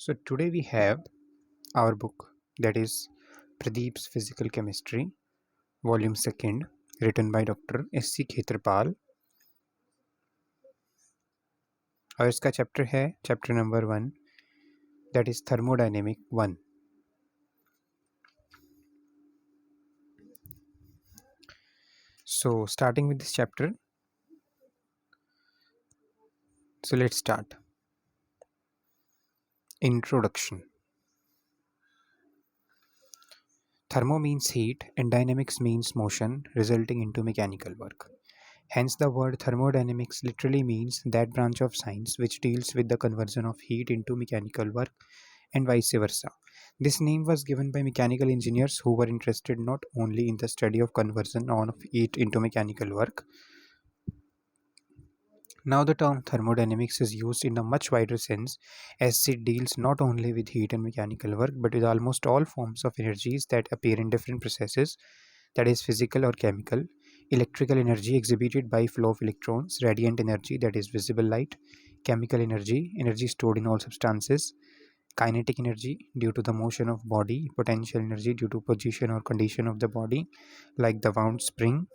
So today we have our book, that is Pradeep's Physical Chemistry, Volume 2nd, written by Dr. SC Khetrapal। और इसका chapter है chapter number 1, that is Thermodynamic 1। So starting with this chapter, so let's start. Introduction. Thermo means heat and dynamics means motion resulting into mechanical work. Hence, the word thermodynamics literally means that branch of science which deals with the conversion of heat into mechanical work and vice versa. This name was given by mechanical engineers who were interested not only in the study of conversion of heat into mechanical work. Now the term thermodynamics is used in a much wider sense as it deals not only with heat and mechanical work but with almost all forms of energies that appear in different processes, that is physical or chemical, electrical energy exhibited by flow of electrons, radiant energy, that is visible light, chemical energy, energy stored in all substances, kinetic energy due to the motion of body, potential energy due to position or condition of the body like the wound spring.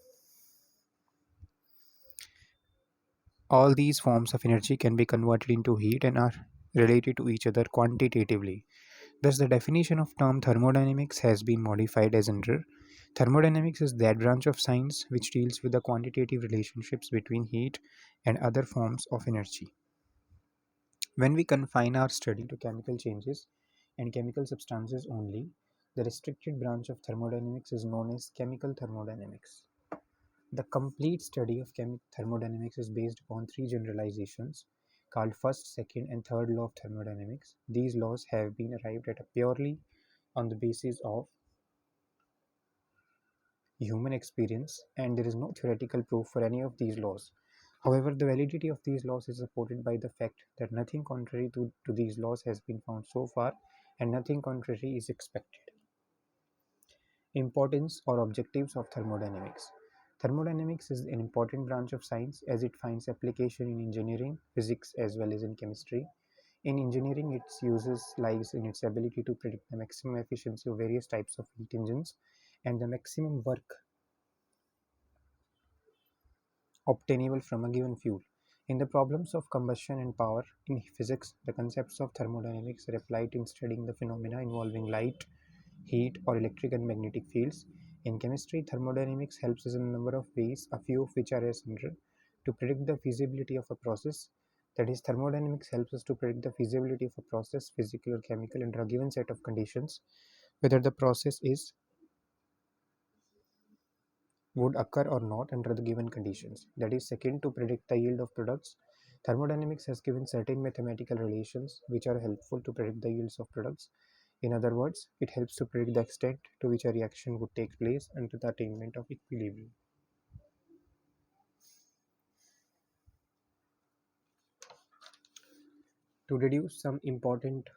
All these forms of energy can be converted into heat and are related to each other quantitatively. Thus, the definition of term thermodynamics has been modified as under: thermodynamics is that branch of science which deals with the quantitative relationships between heat and other forms of energy. When we confine our study to chemical changes and chemical substances only, the restricted branch of thermodynamics is known as chemical thermodynamics. The complete study of thermodynamics is based upon three generalizations called first, second, and third law of thermodynamics. These laws have been arrived at purely on the basis of human experience, and there is no theoretical proof for any of these laws. However, the validity of these laws is supported by the fact that nothing contrary to these laws has been found so far, and nothing contrary is expected. Importance or objectives of thermodynamics. Thermodynamics is an important branch of science as it finds application in engineering, physics, as well as in chemistry. In engineering, its uses lies in its ability to predict the maximum efficiency of various types of heat engines and the maximum work obtainable from a given fuel. In the problems of combustion and power in physics, the concepts of thermodynamics are applied in studying the phenomena involving light, heat, or electric and magnetic fields. In chemistry, thermodynamics helps us in a number of ways, a few of which are as under: to predict the feasibility of a process. That is, thermodynamics helps us to predict the feasibility of a process, physical or chemical, under a given set of conditions, whether the process would occur or not under the given conditions. That is, second, to predict the yield of products. Thermodynamics has given certain mathematical relations which are helpful to predict the yields of products. In other words, it helps to predict the extent to which a reaction would take place until the attainment of equilibrium. To deduce some important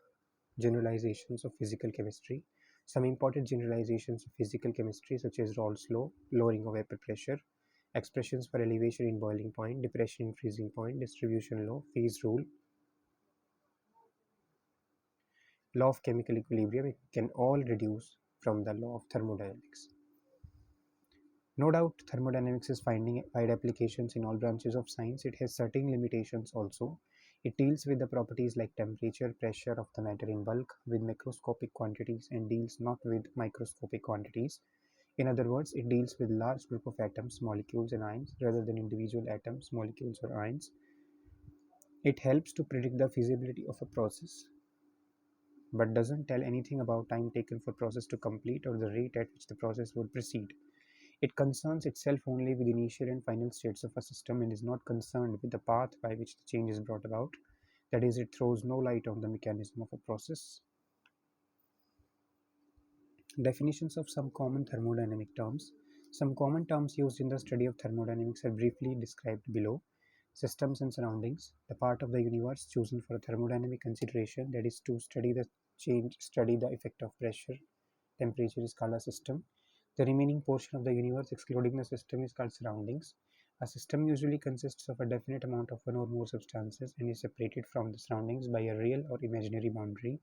generalizations of physical chemistry, some important generalizations of physical chemistry such as Raoult's law, lowering of vapor pressure, expressions for elevation in boiling point, depression in freezing point, distribution law, phase rule, law of chemical equilibrium, can all deduce from the law of thermodynamics. No doubt, thermodynamics is finding wide applications in all branches of science. It has certain limitations also. It deals with the properties like temperature, pressure of the matter in bulk with macroscopic quantities and deals not with microscopic quantities. In other words, it deals with large group of atoms, molecules, and ions rather than individual atoms, molecules, or ions. It helps to predict the feasibility of a process but doesn't tell anything about time taken for process to complete or the rate at which the process would proceed. It concerns itself only with initial and final states of a system and is not concerned with the path by which the change is brought about. That is, it throws no light on the mechanism of a process. Definitions of some common thermodynamic terms. Some common terms used in the study of thermodynamics are briefly described below. Systems and surroundings. The part of the universe chosen for a thermodynamic consideration, that is to study the effect of pressure, temperature, is called a system. The remaining portion of the universe excluding the system is called surroundings. A system usually consists of a definite amount of one or more substances and is separated from the surroundings by a real or imaginary boundary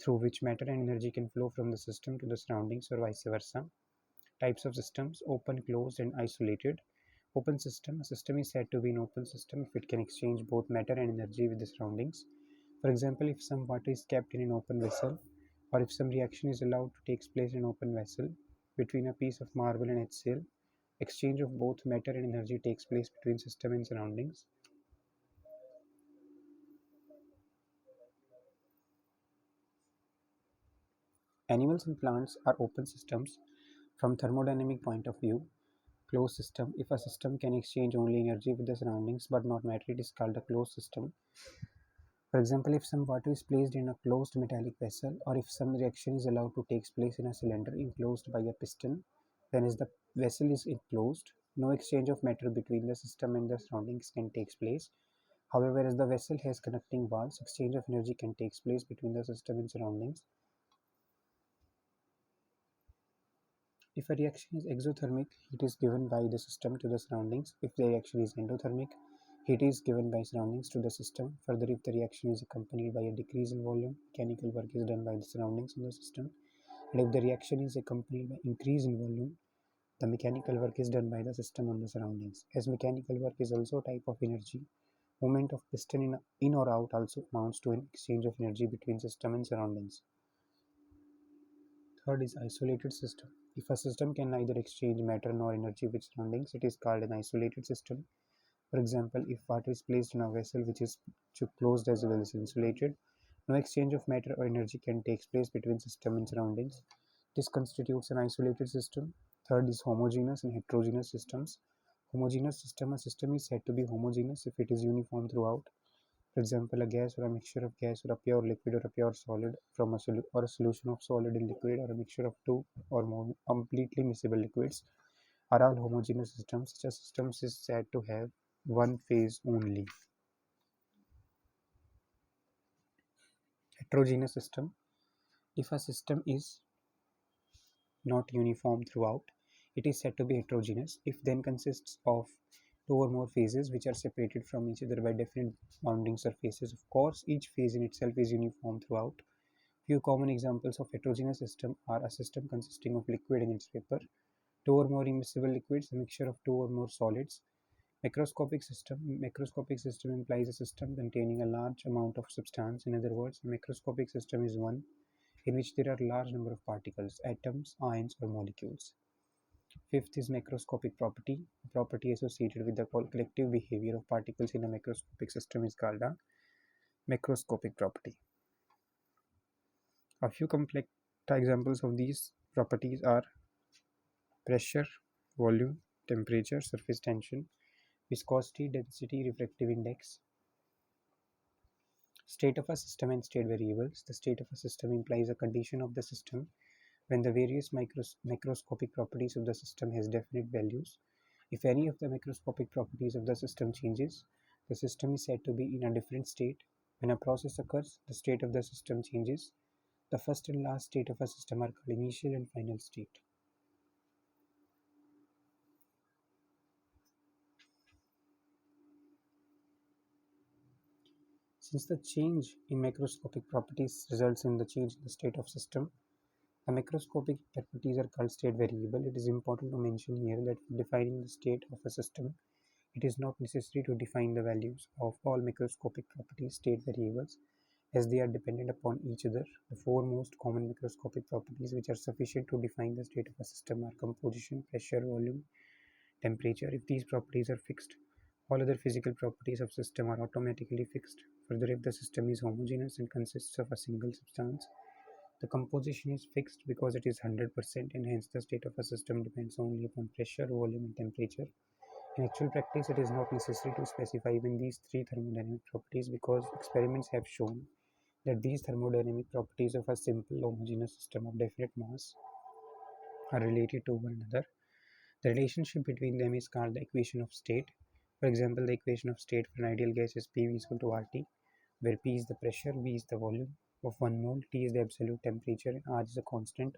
through which matter and energy can flow from the system to the surroundings or vice versa. Types of systems: open, closed, and isolated. Open system: a system is said to be an open system if it can exchange both matter and energy with the surroundings. For example, if some water is kept in an open vessel, or if some reaction is allowed to take place in an open vessel. Between a piece of marble and HCl, exchange of both matter and energy takes place between system and surroundings. Animals and plants are open systems from thermodynamic point of view. Closed system: if a system can exchange only energy with the surroundings but not matter, it is called a closed system. For example, if some water is placed in a closed metallic vessel, or if some reaction is allowed to take place in a cylinder enclosed by a piston, then as the vessel is enclosed, no exchange of matter between the system and the surroundings can take place. However, as the vessel has connecting walls, exchange of energy can take place between the system and surroundings. If a reaction is exothermic, heat is given by the system to the surroundings. If the reaction is endothermic, heat is given by surroundings to the system. Further, if the reaction is accompanied by a decrease in volume, mechanical work is done by the surroundings on the system. And if the reaction is accompanied by increase in volume, the mechanical work is done by the system on the surroundings. As mechanical work is also a type of energy, movement of piston in or out also amounts to an exchange of energy between system and surroundings. Third is isolated system. If a system can neither exchange matter nor energy with surroundings, it is called an isolated system. For example, if water is placed in a vessel which is closed as well as insulated, no exchange of matter or energy can take place between system and surroundings. This constitutes an isolated system. Third is homogeneous and heterogeneous systems. Homogeneous system: a system is said to be homogeneous if it is uniform throughout. For example, a gas or a mixture of gas or a pure liquid or a pure solid from or a solution of solid and liquid or a mixture of two or more completely miscible liquids are all homogeneous systems. Such a system is said to have one phase only. Heterogeneous system: if a system is not uniform throughout, it is said to be heterogeneous. If then consists of two or more phases which are separated from each other by different bounding surfaces. Of course, each phase in itself is uniform throughout. Few common examples of heterogeneous system are a system consisting of liquid and its vapor, two or more immiscible liquids, a mixture of two or more solids. Macroscopic system: macroscopic system implies a system containing a large amount of substance. In other words, a macroscopic system is one in which there are a large number of particles, atoms, ions, or molecules. Fifth is macroscopic property. A property associated with the collective behavior of particles in a macroscopic system is called a macroscopic property. A few complex examples of these properties are pressure, volume, temperature, surface tension, viscosity, density, refractive index. State of a system and state variables. The state of a system implies a condition of the system when the various macroscopic properties of the system has definite values. If any of the macroscopic properties of the system changes, the system is said to be in a different state. When a process occurs, the state of the system changes. The first and last state of a system are called initial and final state. Since the change in macroscopic properties results in the change in the state of system, the macroscopic properties are called state variable. It is important to mention here that for defining the state of a system, it is not necessary to define the values of all macroscopic properties, state variables, as they are dependent upon each other. The four most common macroscopic properties which are sufficient to define the state of a system are composition, pressure, volume, temperature. If these properties are fixed, all other physical properties of system are automatically fixed. Further, if the system is homogeneous and consists of a single substance, the composition is fixed because it is 100%, and hence the state of a system depends only upon pressure, volume, and temperature. In actual practice, it is not necessary to specify even these three thermodynamic properties because experiments have shown that these thermodynamic properties of a simple homogeneous system of definite mass are related to one another. The relationship between them is called the equation of state. For example, the equation of state for an ideal gas is PV is equal to RT, where P is the pressure, V is the volume of 1 mole, T is the absolute temperature, and R is a constant.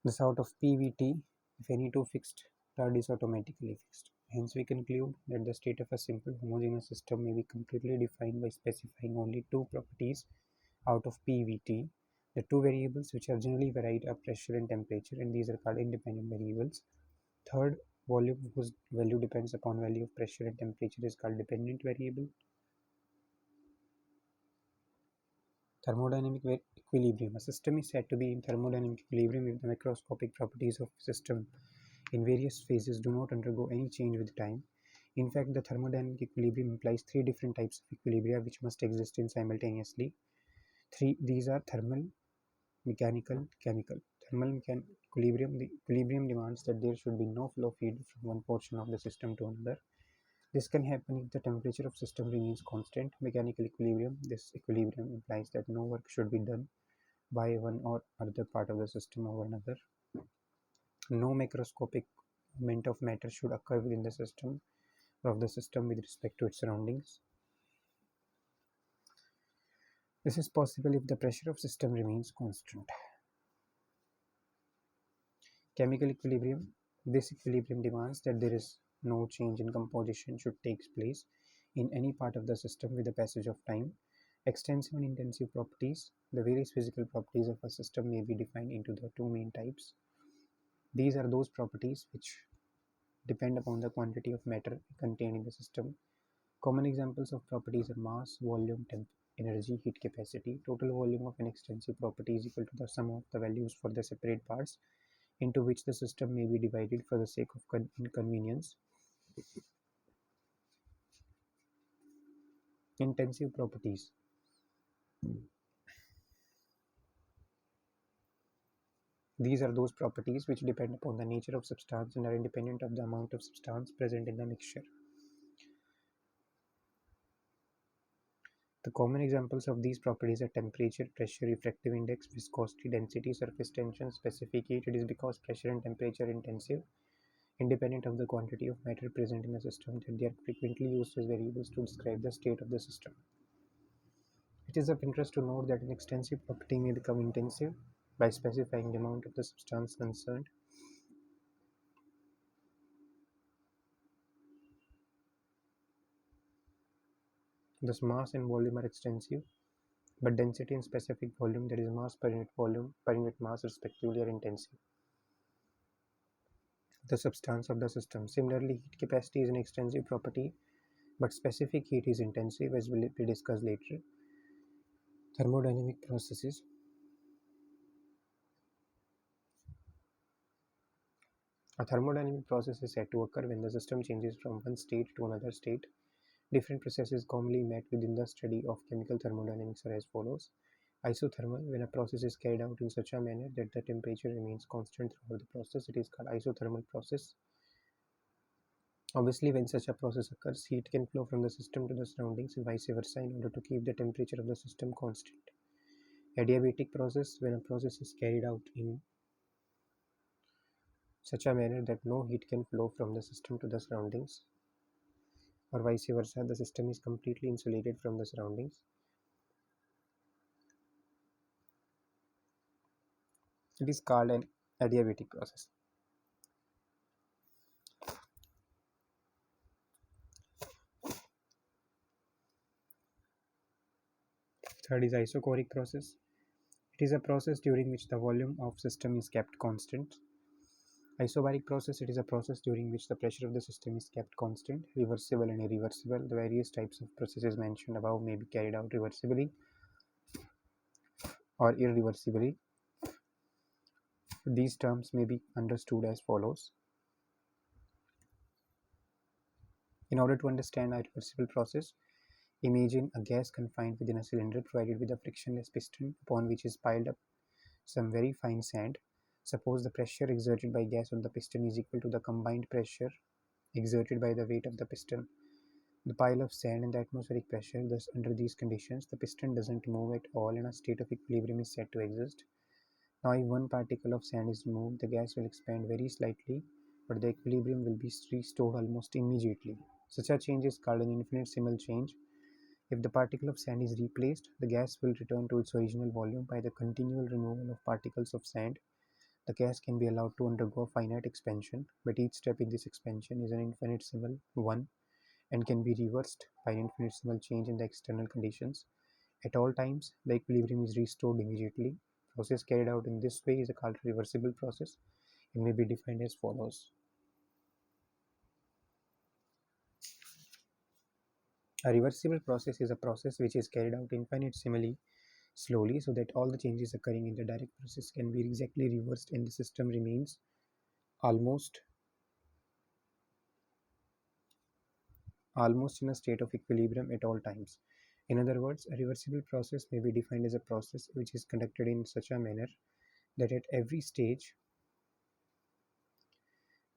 The sort of PVT, if any two fixed, third is automatically fixed. Hence, we conclude that the state of a simple homogeneous system may be completely defined by specifying only two properties out of PVT. The two variables which are generally varied are pressure and temperature, and these are called independent variables. Third, volume whose value depends upon value of pressure and temperature is called dependent variable. Thermodynamic equilibrium. A system is said to be in thermodynamic equilibrium if the macroscopic properties of the system in various phases do not undergo any change with time. In fact, the thermodynamic equilibrium implies three different types of equilibria which must exist in simultaneously. These are thermal, mechanical, chemical. Equilibrium. The equilibrium demands that there should be no flow feed from one portion of the system to another. This can happen if the temperature of system remains constant. Mechanical equilibrium. This equilibrium implies that no work should be done by one or other part of the system over another. No macroscopic movement of matter should occur within the system or of the system with respect to its surroundings. This is possible if the pressure of system remains constant. Chemical equilibrium. This equilibrium demands that there is no change in composition should take place in any part of the system with the passage of time. Extensive and intensive properties. The various physical properties of a system may be defined into the two main types. These are those properties which depend upon the quantity of matter contained in the system. Common examples of properties are mass, volume, energy, heat capacity. Total volume of an extensive property is equal to the sum of the values for the separate parts into which the system may be divided for the sake of inconvenience. Intensive properties. These are those properties which depend upon the nature of substance and are independent of the amount of substance present in the mixture. The common examples of these properties are temperature, pressure, refractive index, viscosity, density, surface tension, specific heat. It is because pressure and temperature are intensive, independent of the quantity of matter present in the system, that they are frequently used as variables to describe the state of the system. It is of interest to note that an extensive property may become intensive by specifying the amount of the substance concerned. Thus, mass and volume are extensive, but density and specific volume, that is mass per unit volume per unit mass respectively, are intensive. The substance of the system. Similarly, heat capacity is an extensive property, but specific heat is intensive, as will be discussed later. Thermodynamic processes. A thermodynamic process is said to occur when the system changes from one state to another state. Different processes commonly met within the study of chemical thermodynamics are as follows. Isothermal. When a process is carried out in such a manner that the temperature remains constant throughout the process, it is called isothermal process. Obviously, when such a process occurs, heat can flow from the system to the surroundings and vice versa in order to keep the temperature of the system constant. Adiabatic process. When a process is carried out in such a manner that no heat can flow from the system to the surroundings, or vice versa, the system is completely insulated from the surroundings. It is called an adiabatic process. Third is isochoric process. It is a process during which the volume of system is kept constant. Isobaric process. It is a process during which the pressure of the system is kept constant. Reversible and irreversible. The various types of processes mentioned above may be carried out reversibly or irreversibly. These terms may be understood as follows. In order to understand a reversible process, imagine a gas confined within a cylinder provided with a frictionless piston upon which is piled up some very fine sand. Suppose the pressure exerted by gas on the piston is equal to the combined pressure exerted by the weight of the piston, the pile of sand, and the atmospheric pressure. Thus, under these conditions, the piston doesn't move at all and a state of equilibrium is said to exist. Now, if one particle of sand is removed, the gas will expand very slightly, but the equilibrium will be restored almost immediately. Such a change is called an infinitesimal change. If the particle of sand is replaced, the gas will return to its original volume by the continual removal of particles of sand. The gas can be allowed to undergo a finite expansion, but each step in this expansion is an infinitesimal one and can be reversed by an infinitesimal change in the external conditions. At all times, the equilibrium is restored immediately. Process carried out in this way is called a reversible process and may be defined as follows. A reversible process is a process which is carried out infinitesimally slowly so that all the changes occurring in the direct process can be exactly reversed and the system remains almost in a state of equilibrium at all times. In other words, a reversible process may be defined as a process which is conducted in such a manner that at every stage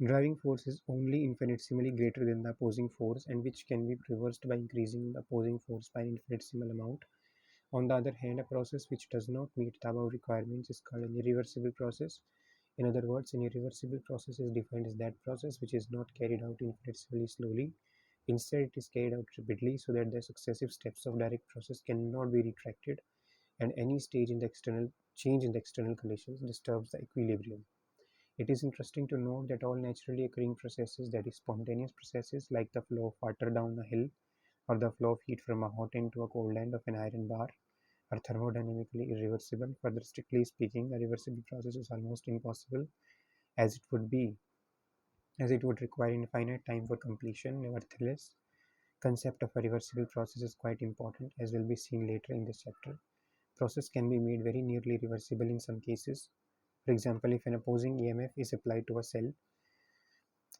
driving force is only infinitesimally greater than the opposing force and which can be reversed by increasing the opposing force by an infinitesimal amount. On the other hand, a process which does not meet the above requirements is called an irreversible process. In other words, an irreversible process is defined as that process which is not carried out infinitesimally slowly. Instead, it is carried out rapidly so that the successive steps of direct process cannot be retracted and any stage in the external change in the external conditions disturbs the equilibrium. It is interesting to note that all naturally occurring processes, that is spontaneous processes like the flow of water down a hill or the flow of heat from a hot end to a cold end of an iron bar, are thermodynamically irreversible. Further, strictly speaking, a reversible process is almost impossible as it would be as it would require infinite time for completion. Nevertheless, concept of a reversible process is quite important as will be seen later in this chapter. Process can be made very nearly reversible in some cases. For example, if an opposing EMF is applied to a cell,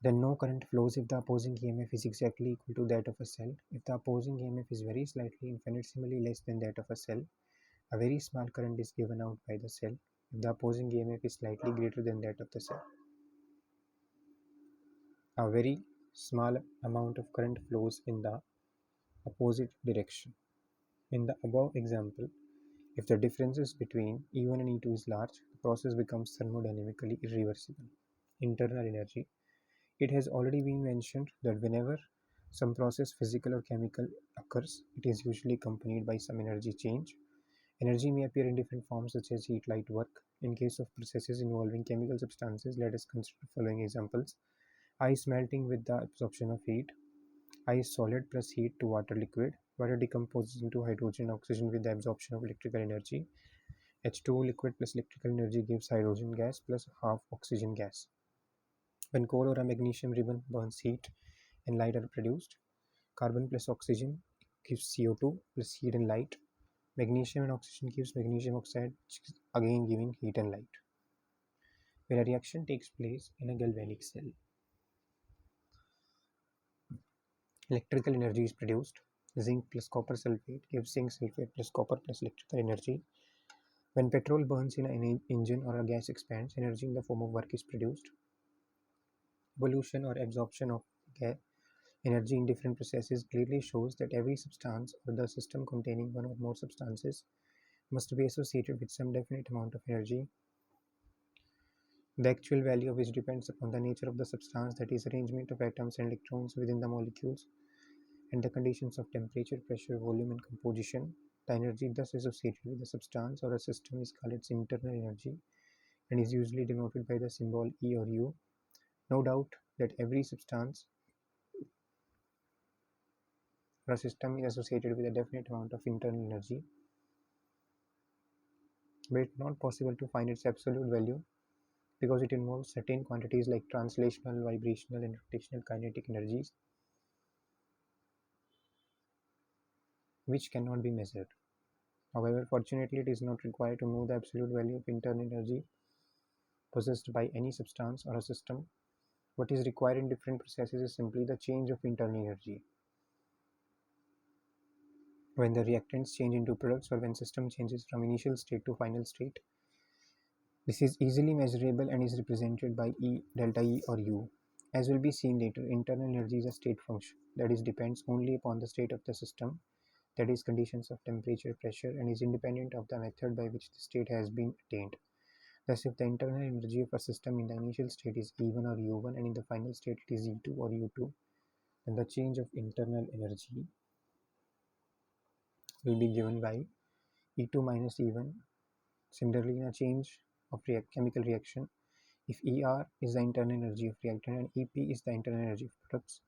then no current flows if the opposing EMF is exactly equal to that of a cell. If the opposing EMF is very slightly infinitesimally less than that of a cell, a very small current is given out by the cell. If the opposing EMF is slightly greater than that of the cell, a very small amount of current flows in the opposite direction. In the above example, if the differences between E1 and E2 is large, the process becomes thermodynamically irreversible. Internal energy. It has already been mentioned that whenever some process, physical or chemical, occurs, it is usually accompanied by some energy change. Energy may appear in different forms such as heat, light, work. In case of processes involving chemical substances, let us consider the following examples. Ice melting with the absorption of heat. Ice solid plus heat to water liquid. Water decomposes into hydrogen and oxygen with the absorption of electrical energy. H2O liquid plus electrical energy gives hydrogen gas plus half oxygen gas. When coal or a magnesium ribbon burns, heat and light are produced. Carbon plus oxygen gives CO2 plus heat and light. Magnesium and oxygen gives magnesium oxide, again giving heat and light. When a reaction takes place in a galvanic cell, electrical energy is produced. Zinc plus copper sulfate gives zinc sulfate plus copper plus electrical energy. When petrol burns in an engine or a gas expands, energy in the form of work is produced. Evolution or absorption of energy in different processes clearly shows that every substance or the system containing one or more substances must be associated with some definite amount of energy, the actual value of which depends upon the nature of the substance, that is, arrangement of atoms and electrons within the molecules, and the conditions of temperature, pressure, volume, and composition. The energy thus associated with the substance or a system is called its internal energy and is usually denoted by the symbol E or U. No doubt that every substance or a system is associated with a definite amount of internal energy, but it's not possible to find its absolute value because it involves certain quantities like translational, vibrational, and rotational kinetic energies which cannot be measured. However, fortunately, it is not required to know the absolute value of internal energy possessed by any substance or a system. What is required in different processes is simply the change of internal energy. When the reactants change into products or when system changes from initial state to final state, this is easily measurable and is represented by E, delta E or U. As will be seen later, internal energy is a state function that is depends only upon the state of the system, that is conditions of temperature, pressure, and is independent of the method by which the state has been attained. Thus, if the internal energy of a system in the initial state is E1 or U1 and in the final state it is E2 or U2, then the change of internal energy will be given by E2 minus E1. Similarly, in a change of chemical reaction. If ER is the internal energy of reactant and EP is the internal energy of products,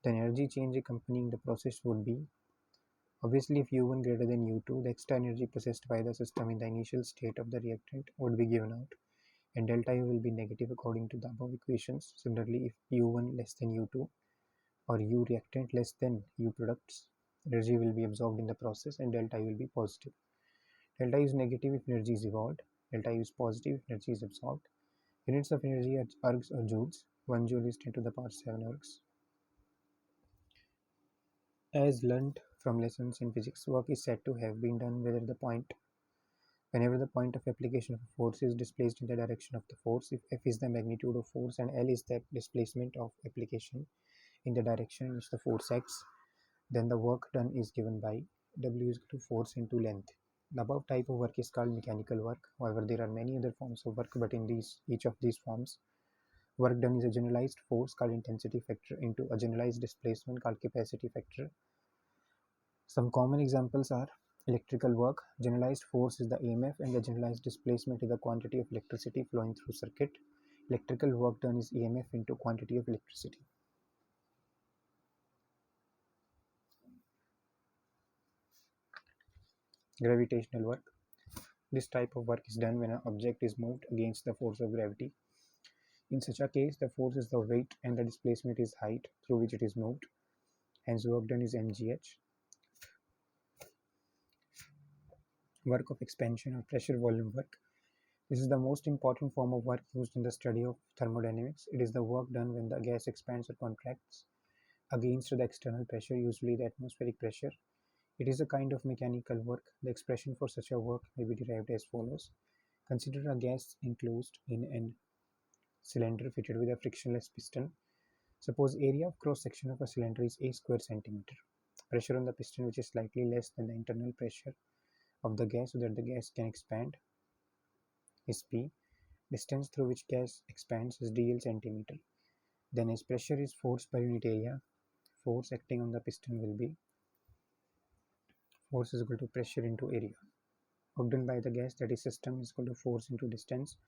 the energy change accompanying the process would be, obviously, if U1 greater than U2, the extra energy possessed by the system in the initial state of the reactant would be given out, and delta U will be negative according to the above equations. Similarly, if U1 less than U2 or U reactant less than U products, energy will be absorbed in the process and delta U will be positive. Delta U is negative if energy is evolved, delta U is positive if energy is absorbed. Units of energy are ergs or joules. 1 joule is 10 to the power 7 ergs. As learnt from lessons in physics, work is said to have been done whenever the point of application of a force is displaced in the direction of the force. If F is the magnitude of force and L is the displacement of application in the direction in which the force acts, then the work done is given by W is equal to force into length. The above type of work is called mechanical work. However, there are many other forms of work, but in each of these forms, work done is a generalized force called intensity factor into a generalized displacement called capacity factor. Some common examples are electrical work. Generalized force is the EMF and the generalized displacement is the quantity of electricity flowing through circuit. Electrical work done is EMF into quantity of electricity. Gravitational work. This type of work is done when an object is moved against the force of gravity. In such a case, the force is the weight and the displacement is height through which it is moved. Hence, work done is mgh. Work of expansion or pressure volume work. This is the most important form of work used in the study of thermodynamics. It is the work done when the gas expands or contracts against the external pressure, usually the atmospheric pressure. It is a kind of mechanical work. The expression for such a work may be derived as follows. Consider a gas enclosed in a cylinder fitted with a frictionless piston. Suppose area of cross section of a cylinder is a square centimeter. Pressure on the piston, which is slightly less than the internal pressure of the gas so that the gas can expand, is P. Distance through which gas expands is dl centimeter. Then as pressure is force per unit area, force acting on the piston will be force is equal to pressure into area. Work done by the gas, that is system, is equal to force into distance,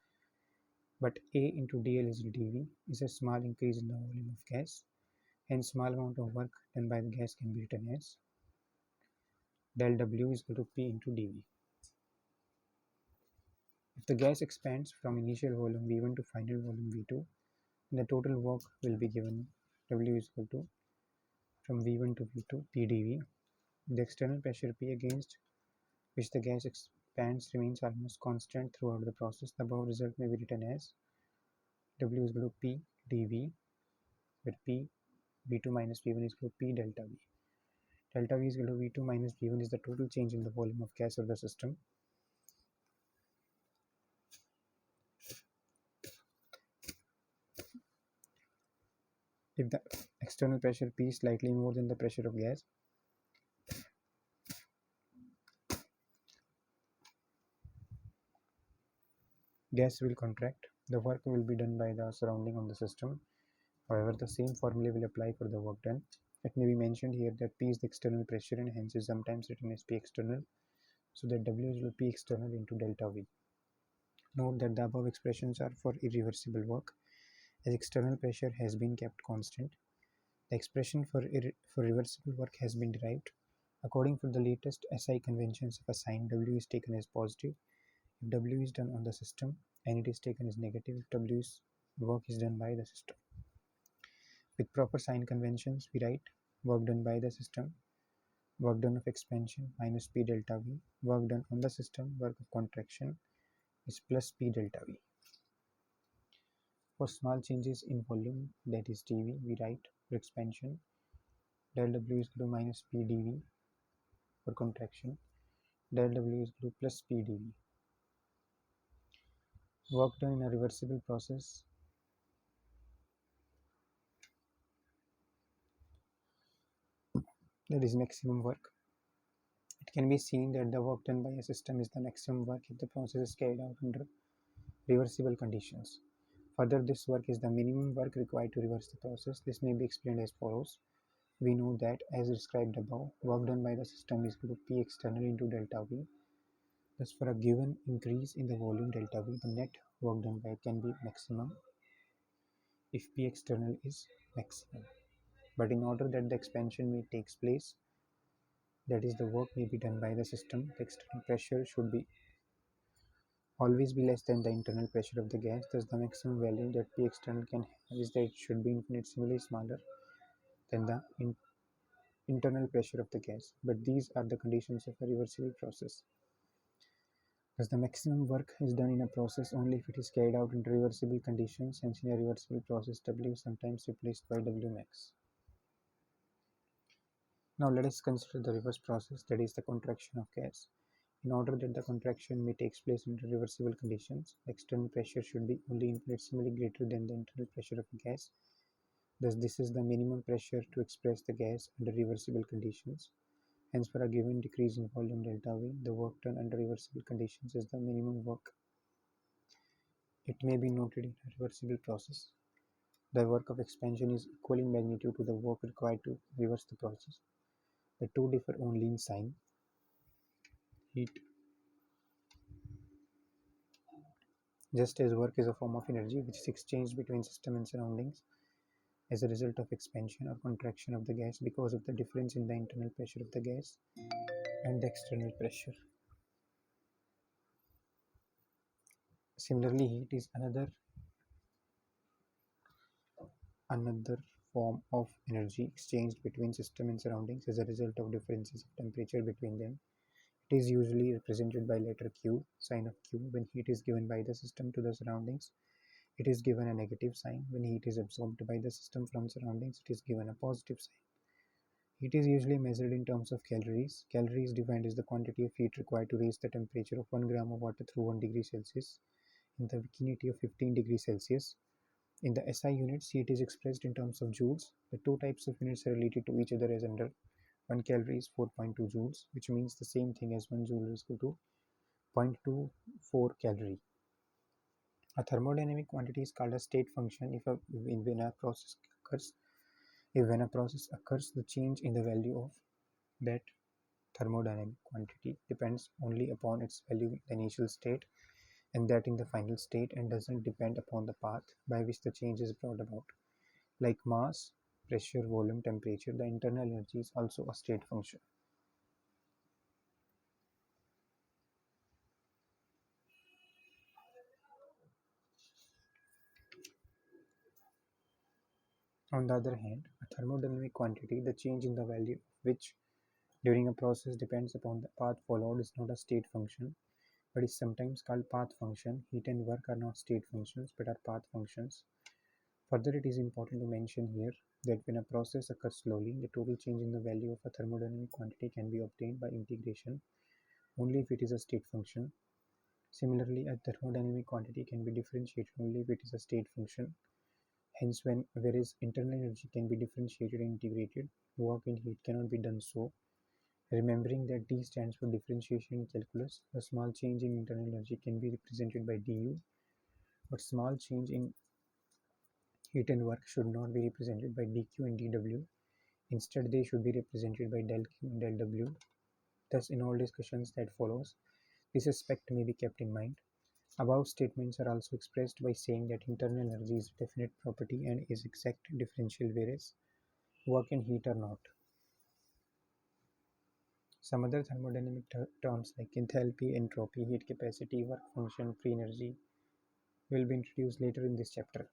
but A into dl is dV is a small increase in the volume of gas. Hence, small amount of work done by the gas can be written as del W is equal to P into dV. If the gas expands from initial volume V1 to final volume V2, the total work will be given W is equal to from V1 to V2 P dV. The external pressure P against which the gas expands remains almost constant throughout the process. The above result may be written as W is equal to P dV, where P V2 minus V1 is equal to P delta V. Delta V is equal to V2 minus V1 is the total change in the volume of gas of the system. If the external pressure P is slightly more than the pressure of gas, gas will contract. The work will be done by the surrounding of the system. However, the same formula will apply for the work done. It may be mentioned here that P is the external pressure and hence is sometimes written as P external. So that W is equal to P external into delta V. Note that the above expressions are for irreversible work. As external pressure has been kept constant, the expression for reversible work has been derived. According to the latest SI conventions of a sign, W is taken as positive if W is done on the system, and it is taken as negative if W's work is done by the system. With proper sign conventions, we write work done by the system, work done of expansion minus P delta V, work done on the system, work of contraction is plus P delta V. For small changes in volume, that is dV, we write for expansion del W is equal to minus P dV. For contraction, del W is equal to plus P dV. Work done in a reversible process that is maximum work. It can be seen that the work done by a system is the maximum work if the process is carried out under reversible conditions. Further, this work is the minimum work required to reverse the process. This may be explained as follows. We know that, as described above, work done by the system is equal to P external into delta V. Thus, for a given increase in the volume delta V, the net work done by can be maximum if P external is maximum. But in order that the expansion may takes place, that is, the work may be done by the system, the external pressure should be always be less than the internal pressure of the gas. Thus, the maximum value that P external can have is that it should be infinitesimally smaller than the internal pressure of the gas. But these are the conditions of a reversible process. Thus, the maximum work is done in a process only if it is carried out under reversible conditions, hence in a reversible process W is sometimes replaced by W max. Now let us consider the reverse process, that is the contraction of gas. In order that the contraction may take place under reversible conditions, the external pressure should be only infinitesimally greater than the internal pressure of the gas. Thus, this is the minimum pressure to express the gas under reversible conditions. Hence, for a given decrease in volume delta V, the work done under reversible conditions is the minimum work. It may be noted in a reversible process, the work of expansion is equal in magnitude to the work required to reverse the process. The two differ only in sign. Heat, just as work is a form of energy which is exchanged between system and surroundings as a result of expansion or contraction of the gas because of the difference in the internal pressure of the gas and the external pressure. Similarly, heat is another form of energy exchanged between system and surroundings as a result of differences of temperature between them. It is usually represented by letter Q, sign of Q. When heat is given by the system to the surroundings, it is given a negative sign. When heat is absorbed by the system from surroundings, it is given a positive sign. Heat is usually measured in terms of calories. Calorie is defined as the quantity of heat required to raise the temperature of 1 gram of water through 1 degree Celsius in the vicinity of 15 degrees Celsius. In the SI units, heat is expressed in terms of joules. The two types of units are related to each other as under 1 calorie is 4.2 joules, which means the same thing as 1 joule is equal to 0.24 calorie. A thermodynamic quantity is called a state function when a process occurs. When a process occurs, the change in the value of that thermodynamic quantity depends only upon its value in the initial state and that in the final state, and doesn't depend upon the path by which the change is brought about. Like mass, pressure, volume, temperature, the internal energy is also a state function. On the other hand, a thermodynamic quantity, the change in the value of which during a process depends upon the path followed, is not a state function, but is sometimes called path function. Heat and work are not state functions, but are path functions. Further, it is important to mention here that when a process occurs slowly, the total change in the value of a thermodynamic quantity can be obtained by integration only if it is a state function. Similarly, a thermodynamic quantity can be differentiated only if it is a state function. Hence, whereas internal energy can be differentiated and integrated, work in heat cannot be done so. Remembering that D stands for differentiation in calculus, a small change in internal energy can be represented by du, but small change in heat and work should not be represented by dq and dw. Instead, they should be represented by del q and del w. Thus, in all discussions that follows, this aspect may be kept in mind. Above statements are also expressed by saying that internal energy is a definite property and is exact differential, whereas work and heat are not. Some other thermodynamic terms like enthalpy, entropy, heat capacity, work function, free energy will be introduced later in this chapter.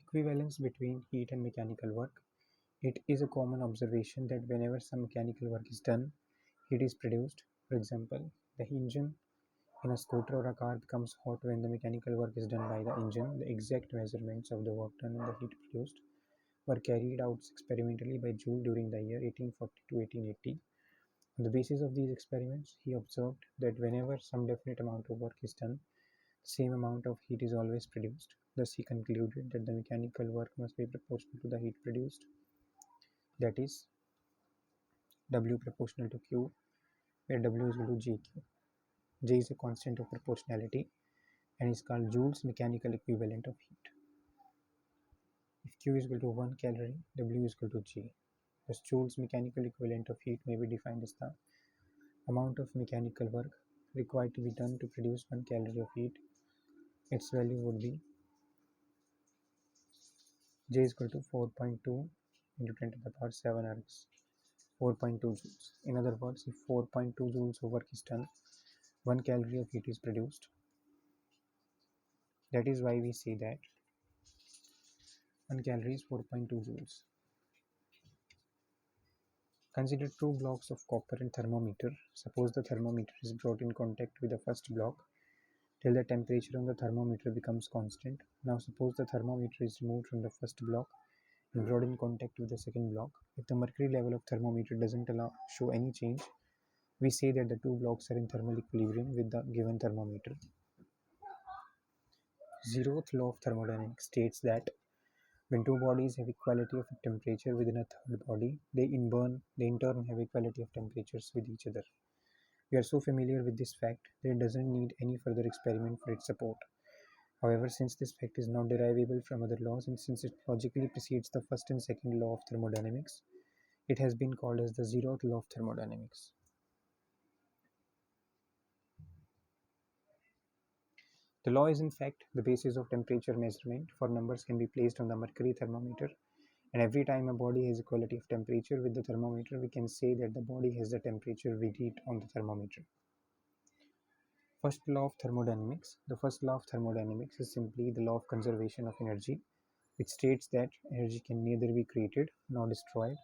Equivalence between heat and mechanical work. It is a common observation that whenever some mechanical work is done, heat is produced. For example, the engine in a scooter or a car becomes hot when the mechanical work is done by the engine. The exact measurements of the work done and the heat produced were carried out experimentally by Joule during the year 1840 to 1880. On the basis of these experiments, he observed that whenever some definite amount of work is done, the same amount of heat is always produced. Thus, he concluded that the mechanical work must be proportional to the heat produced, that is, W proportional to Q, where W is equal to JQ. J is a constant of proportionality and is called Joule's mechanical equivalent of heat. If Q is equal to 1 calorie, W is equal to J. Thus, Joule's mechanical equivalent of heat may be defined as the amount of mechanical work required to be done to produce 1 calorie of heat, its value would be J is equal to 4.2 into 10 to the power 7 Rx, 4.2 joules. In other words, if 4.2 joules of work is done, 1 calorie of heat is produced. That is why we say that 1 calorie is 4.2 joules. Consider two blocks of copper and thermometer. Suppose the thermometer is brought in contact with the first block till the temperature on the thermometer becomes constant. Now suppose the thermometer is removed from the first block and brought in contact with the second block. If the mercury level of thermometer doesn't show any change, we say that the two blocks are in thermal equilibrium with the given thermometer. Zeroth law of thermodynamics states that when two bodies have equality of temperature within a third body, they in turn have equality of temperatures with each other. We are so familiar with this fact that it doesn't need any further experiment for its support. However, since this fact is not derivable from other laws and since it logically precedes the first and second law of thermodynamics, it has been called as the zeroth law of thermodynamics. The law is in fact the basis of temperature measurement, for numbers can be placed on the mercury thermometer, and every time a body has equality of temperature with the thermometer, we can say that the body has the temperature we read on the thermometer. First law of thermodynamics. The first law of thermodynamics is simply the law of conservation of energy, which states that energy can neither be created nor destroyed.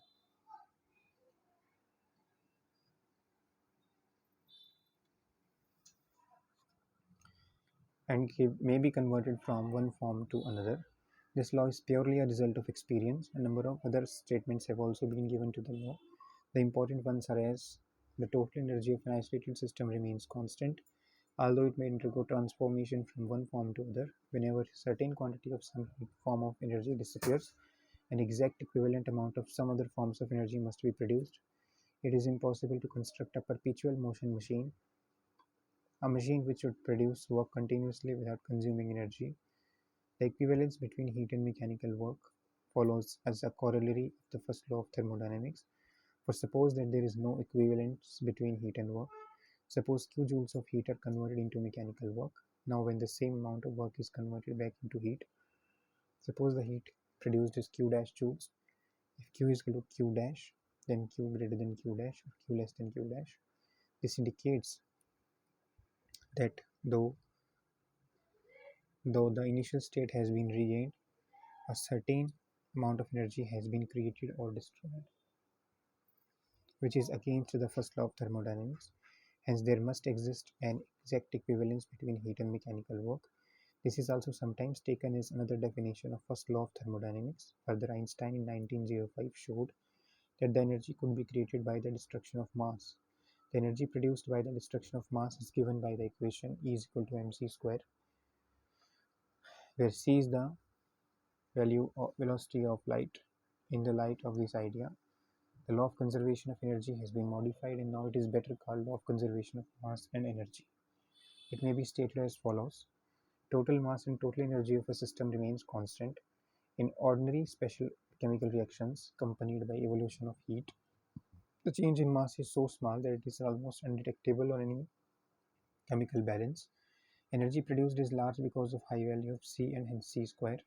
And may be converted from one form to another. This law is purely a result of experience. A number of other statements have also been given to the law. The important ones are as the total energy of an isolated system remains constant, although it may undergo transformation from one form to other. Whenever a certain quantity of some form of energy disappears, an exact equivalent amount of some other forms of energy must be produced. It is impossible to construct a perpetual motion machine, a machine which would produce work continuously without consuming energy. The equivalence between heat and mechanical work follows as a corollary of the first law of thermodynamics. For suppose that there is no equivalence between heat and work. Suppose q joules of heat are converted into mechanical work. Now when the same amount of work is converted back into heat, suppose the heat produced is q dash joules. If q is equal to q dash, then q greater than q dash or q less than q dash. This indicates that though the initial state has been regained, a certain amount of energy has been created or destroyed, which is against the first law of thermodynamics. Hence, there must exist an exact equivalence between heat and mechanical work. This is also sometimes taken as another definition of first law of thermodynamics. Further, Einstein in 1905 showed that the energy could be created by the destruction of mass. The energy produced by the destruction of mass is given by the equation E is equal to mc square, where c is the value of velocity of light. In the light of this idea, the law of conservation of energy has been modified and now it is better called law of conservation of mass and energy. It may be stated as follows. Total mass and total energy of a system remains constant. In ordinary special chemical reactions accompanied by evolution of heat, the change in mass is so small that it is almost undetectable on any chemical balance. Energy produced is large because of high value of C and hence C square.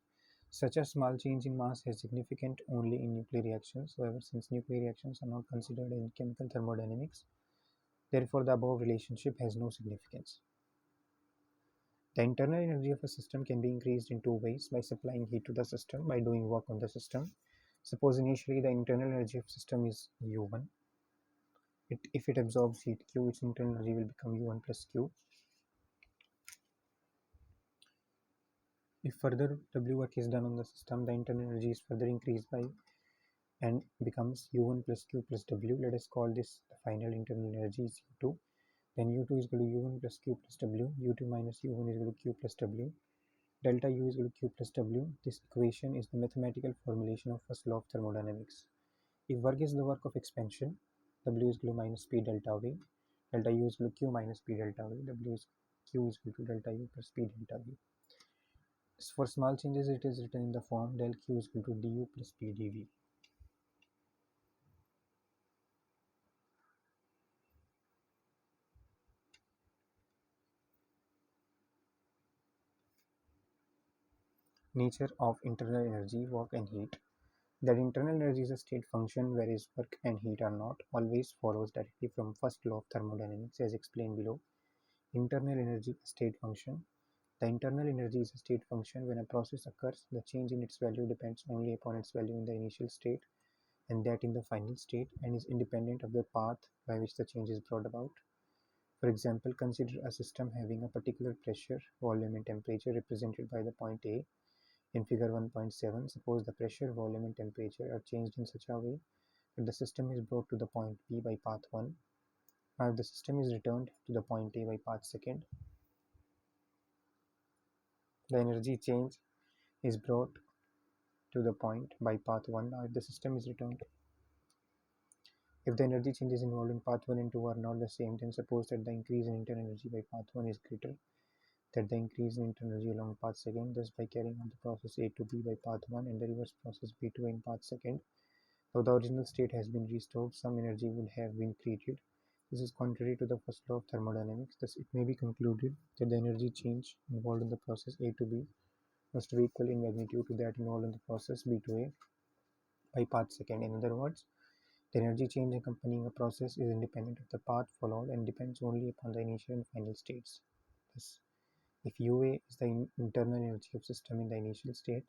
Such a small change in mass is significant only in nuclear reactions. However, since nuclear reactions are not considered in chemical thermodynamics, therefore the above relationship has no significance. The internal energy of a system can be increased in two ways: by supplying heat to the system, by doing work on the system. Suppose initially the internal energy of system is U1. If it absorbs heat Q, its internal energy will become U1 plus Q. If further W work is done on the system, the internal energy is further increased by and becomes U1 plus Q plus W. Let us call this the final internal energy is U2. Then U2 is equal to U1 plus Q plus W. U2 minus U1 is equal to Q plus W. Delta U is equal to Q plus W. This equation is the mathematical formulation of first law of thermodynamics. If work is the work of expansion, W is equal to minus P delta V. Delta U is equal to Q minus P delta V. Q is equal to delta U plus P delta V. For small changes, it is written in the form del Q is equal to du plus P dV. Nature of internal energy, work and heat. That internal energy is a state function, whereas work and heat are not, always follows directly from first law of thermodynamics as explained below. Internal energy, a state function. The internal energy is a state function. When a process occurs, the change in its value depends only upon its value in the initial state and that in the final state, and is independent of the path by which the change is brought about. For example, consider a system having a particular pressure, volume and temperature represented by the point A. In figure 1.7, suppose the pressure, volume and temperature are changed in such a way that the system is brought to the point B by path 1. Now if the system is returned to the point A by path 2nd, the energy change is brought to the point by path 1. Now if the system is returned, if the energy changes involved in path 1 and 2 are not the same, then suppose that the increase in internal energy by path 1 is greater than the increase in internal energy along path 2nd. Thus, by carrying on the process A to B by path 1 and the reverse process B to A in path 2nd, though the original state has been restored, some energy would have been created. This is contrary to the first law of thermodynamics. Thus, it may be concluded that the energy change involved in the process A to B must be equal in magnitude to that involved in the process B to A by path 2nd. In other words, the energy change accompanying a process is independent of the path followed and depends only upon the initial and final states. Thus, if UA is the internal energy of system in the initial state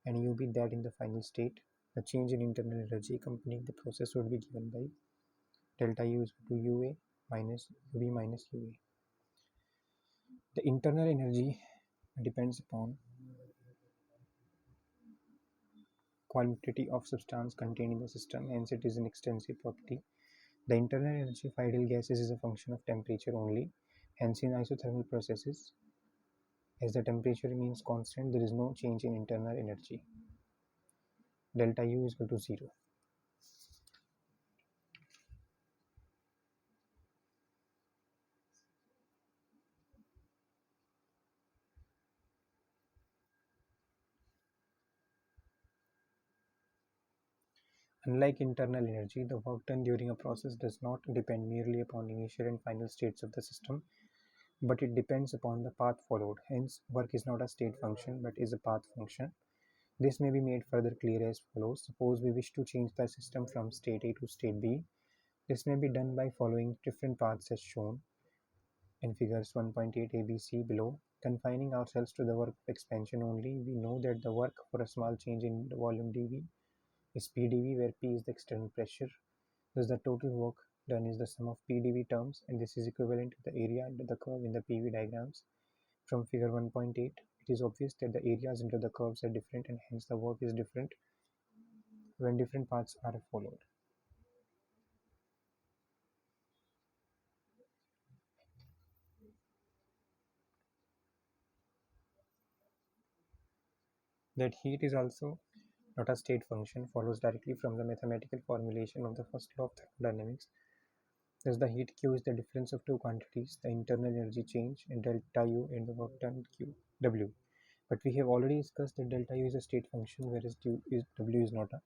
and UB that in the final state, the change in internal energy accompanying the process would be given by delta U is equal to UA minus UB minus UA. The internal energy depends upon quantity of substance contained in the system, hence it is an extensive property. The internal energy of ideal gases is a function of temperature only, hence in isothermal processes, as the temperature remains constant, there is no change in internal energy. Delta U is equal to 0. Unlike internal energy, the work done during a process does not depend merely upon initial and final states of the system, but it depends upon the path followed. Hence, work is not a state function but is a path function. This may be made further clear as follows. Suppose we wish to change the system from state A to state B. This may be done by following different paths as shown in figures 1.8 ABC below. Confining ourselves to the work of expansion only, we know that the work for a small change in the volume dV is PdV, where P is the external pressure. Thus the total work done is the sum of PdV terms, and this is equivalent to the area under the curve in the PV diagrams. From figure 1.8, it is obvious that the areas under the curves are different and hence the work is different when different paths are followed. That heat is also not a state function follows directly from the mathematical formulation of the first law of thermodynamics. Thus the heat Q is the difference of two quantities, the internal energy change and delta U and the work done Q W. But we have already discussed that delta U is a state function, whereas W is not a.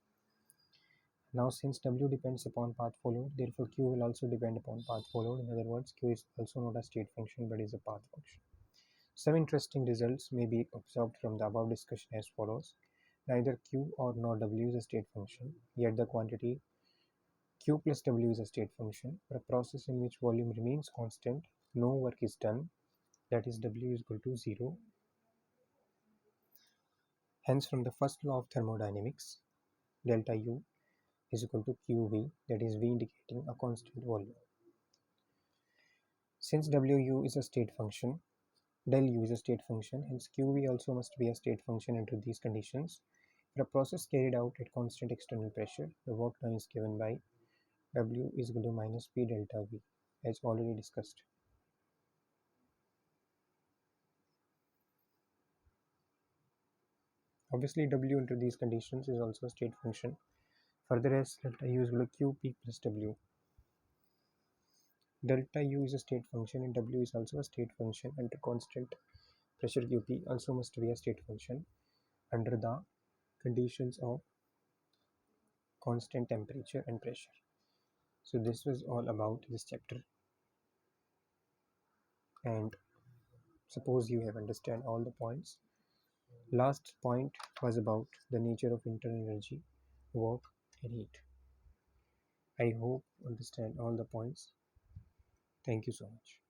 Now since W depends upon path followed, therefore Q will also depend upon path followed. In other words, Q is also not a state function but is a path function. Some interesting results may be observed from the above discussion as follows. Neither Q or nor W is a state function, yet the quantity Q plus W is a state function. For a process in which volume remains constant, no work is done, that is W is equal to 0. Hence from the first law of thermodynamics, delta U is equal to QV, that is V indicating a constant volume. Since WU is a state function, del U is a state function, hence QV also must be a state function under these conditions. For a process carried out at constant external pressure, the work done is given by W is equal to minus P delta V, as already discussed. Obviously, W under these conditions is also a state function. Further, as delta U is equal to QP plus W. Delta U is a state function and W is also a state function under constant pressure QP also must be a state function under the conditions of constant temperature and pressure. So this was all about this chapter, and suppose you have understand all the points, Last point was about the nature of internal energy, work, and heat. I hope you understand all the points. Thank you so much.